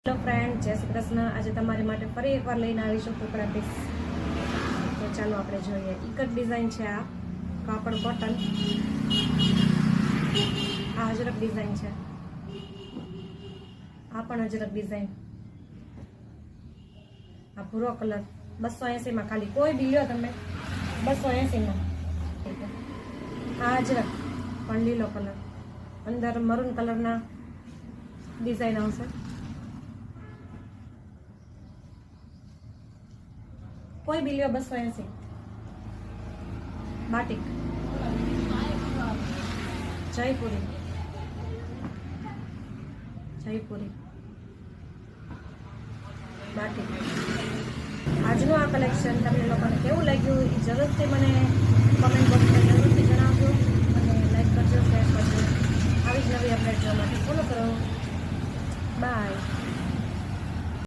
Hello friend, જય શ્રી કૃષ્ણ। આજે તમારી માટે ફરી એકવાર લઈને આવીશું કપડા પીસ। તો ચાલો આપણે જોઈએ। ઇકટ ડિઝાઇન છે, આ કાપડ કોટન, આ અજરક ડિઝાઇન છે, આ પણ અજરક ડિઝાઇન, આ ભૂરો કલર 280 માં ખાલી, કોઈ બી લ્યો તમે 280 માં। આ અજરક પણ લીલો કલર, અંદર મરૂન કલરના ડિઝાઇન આવશે। कोई भी लियो 280। बाटिक जयपुरी बाटिक। આજનું આ કલેક્શન તમને લોકોને કેવું લાગ્યું એ જરૂરથી મને કમેન્ટ બોક્સમાં જરૂરથી જણાવજો અને લાઈક કરજો, શેર કરજો। આવી જ નવી અપડેટ જોવા માટે ફોલો કરો। બાય।